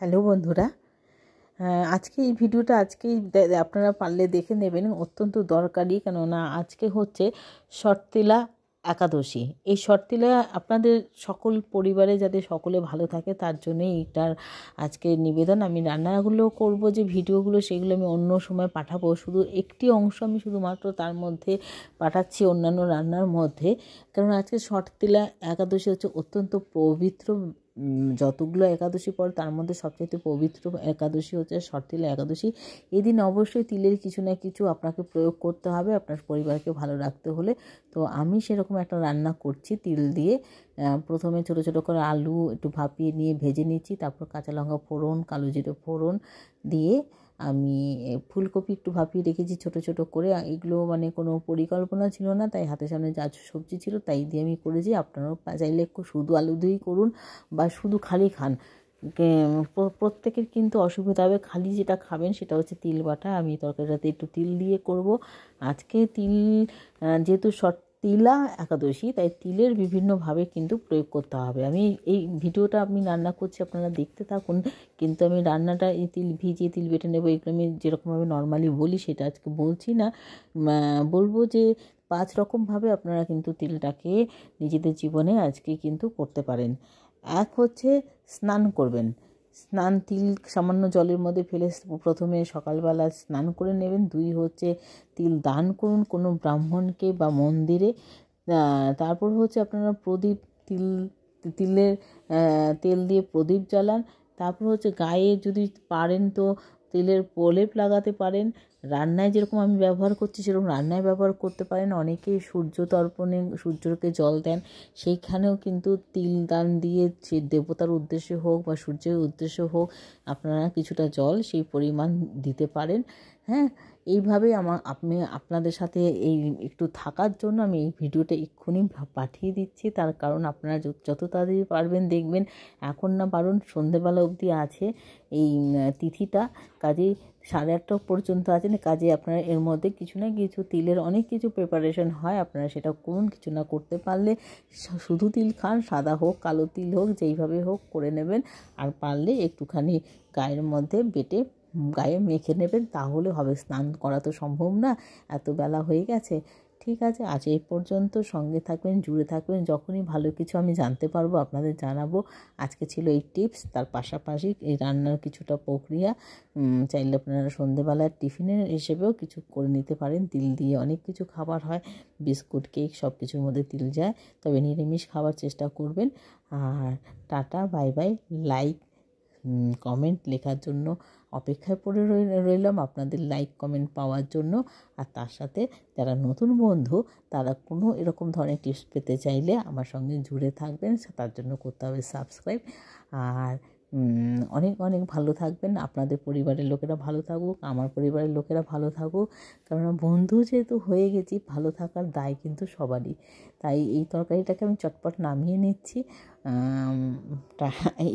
Hello বন্ধুরা, আজকে এই ভিডিওটা আপনারা পারলে দেখে নেবেন, অত্যন্ত দরকারি। কেননা আজকে হচ্ছে শর্তিলা একাদশী। এই শর্তিলা আপনাদের সকল পরিবারে যাতে সকলে ভালো থাকে তার জন্যই এইটার আজকে নিবেদন। আমি রান্নাগুলো করব, যে ভিডিওগুলো সেগুলো আমি অন্য সময় পাঠাবো। শুধু একটি অংশ আমি শুধুমাত্র তার মধ্যে পাঠাচ্ছি অন্যান্য রান্নার মধ্যে, কারণ আজকে শর্তিলা একাদশী হচ্ছে অত্যন্ত পবিত্র। যতগুলো একাদশী পড়ে তার মধ্যে সবচেয়ে পবিত্র একাদশী হচ্ছে শর্তিলা একাদশী। এদিন অবশ্যই তিলের কিছু না কিছু আপনাকে প্রয়োগ করতে হবে আপনার পরিবারকে ভালো রাখতে হলে। তো আমি সেরকম একটা রান্না করছি তিল দিয়ে। প্রথমে ছোটো ছোটো করে আলু একটু ভাপিয়ে নিয়ে ভেজে নিচ্ছি, তারপর কাঁচা লঙ্কা ফোড়ন, কালো জিরে ফোড়ন দিয়ে আমি ফুলকপি একটু ভাপিয়ে রেখেছি ছোটো ছোটো করে। এগুলো মানে কোনো পরিকল্পনা ছিল না, তাই হাতের সামনে যা সবজি ছিল তাই দিয়ে আমি করেছি। আপনারাও চাইলে শুধু আলু দিয়েই করুন বা শুধু খালি খান, প্রত্যেকের কিন্তু অসুবিধা হবে। খালি যেটা খাবেন সেটা হচ্ছে তিল বাটা। আমি তরকারিটাতে একটু তিল দিয়ে করব আজকে। তিল যেহেতু তিলা একাদশী, তাই তিলের বিভিন্নভাবে কিন্তু প্রয়োগ করতে হবে। আমি এই ভিডিওটা আমি রান্না করছি, আপনারা দেখতে থাকুন। কিন্তু আমি রান্নাটা এই তিল ভিজিয়ে তিল বেটে নেবো, এগুলো আমি যেরকমভাবে নর্মালি বলি সেটা আজকে বলছি না। বলবো যে 5 রকমভাবে আপনারা কিন্তু তিলটাকে নিজেদের জীবনে আজকে কিন্তু করতে পারেন। এক হচ্ছে স্নান করবেন। তিল সামান্য জলের মধ্যে ফেলে প্রথমে সকালবেলা স্নান করে নেবেন। 2 হচ্ছে তিল দান করুন কোনো ব্রাহ্মণকে বা মন্দিরে। তারপর হচ্ছে আপনারা প্রদীপ তিলের তেল দিয়ে প্রদীপ জ্বালান। তারপর হচ্ছে গায়ে যদি পারেন তো তেলের প্রলেপ লাগাতে পারেন। রান্নায় যেরকম আমি ব্যবহার করছি সেরকম রান্নায় ব্যবহার করতে পারেন। অনেকেই সূর্য তর্পণে সূর্যকে জল দেন, সেইখানেও কিন্তু তিল দান দিয়ে সে দেবতার উদ্দেশ্যে হোক বা সূর্যের উদ্দেশ্যে হোক আপনারা কিছুটা জল সেই পরিমাণ দিতে পারেন। হ্যাঁ, এইভাবে আপনি আপনাদের সাথে এই একটু থাকার জন্য আমি এই ভিডিওটা এক্ষুনি পাঠিয়ে দিচ্ছি। তার কারণ আপনারা যত তাড়াতাড়ি পারবেন দেখবেন, এখন না পারুন সন্ধেবেলা অবধি আছে এই তিথিটা, কাজেই 8:30 পর্যন্ত আছেন। কাজে আপনারা এর মধ্যে কিছু না কিছু তিলের অনেক কিছু প্রিপারেশন হয়, আপনারা সেটা করুন। কিছু না করতে পারলে শুধু তিল খান, সাদা হোক কালো তিল হোক যেইভাবে হোক করে নেবেন। আর পারলে একটুখানি গায়ের মধ্যে বেটে গায়ে মেখে নেবেন, তাহলে হবে। স্নান করা তো সম্ভব না, এত বেলা হয়ে গেছে। ঠিক আছে, আজ এই পর্যন্ত। সঙ্গে থাকবেন, জুড়ে থাকবেন। যখনই ভালো কিছু আমি জানতে পারবো আপনাদের জানাবো। আজকে ছিল এই টিপস, তার পাশাপাশি এই রান্নার কিছুটা প্রক্রিয়া। চাইলে আপনারা সন্ধেবেলার টিফিনের হিসেবেও কিছু করে নিতে পারেন। তিল দিয়ে অনেক কিছু খাবার হয়, বিস্কুট, কেক সব কিছুর মধ্যে তিল যায়। তবে নিরামিষ খাওয়ার চেষ্টা করবেন। আর tata, bye bye. Like comment লেখার জন্য অপেক্ষায় পড়ে রইলাম আপনাদের লাইক কমেন্ট পাওয়ার জন্য। আর তার সাথে যারা নতুন বন্ধু তারা কোনো এরকম ধরনের টিপস পেতে চাইলে আমার সঙ্গে জুড়ে থাকবেন, তার জন্য করতে হবে সাবস্ক্রাইব। আর অনেক অনেক ভালো থাকবেন, আপনাদের পরিবারের লোকেরা ভালো থাকুক, আমার পরিবারের লোকেরা ভালো থাকুক। কেননা বন্ধু যেহেতু হয়ে গেছি, ভালো থাকার দায় কিন্তু সবারই। তাই এই তরকারিটাকে আমি চটপট নামিয়ে নিচ্ছি।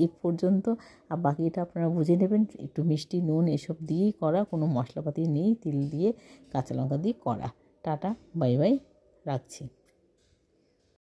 এই পর্যন্ত। আর বাকিটা আপনারা বুঝে নেবেন, একটু মিষ্টি নুন এসব দিয়েই করা, কোনো মশলাপাতি নেই, তিল দিয়ে কাঁচা লঙ্কা দিয়ে করা। টাটা, বাই বাই, রাখছি।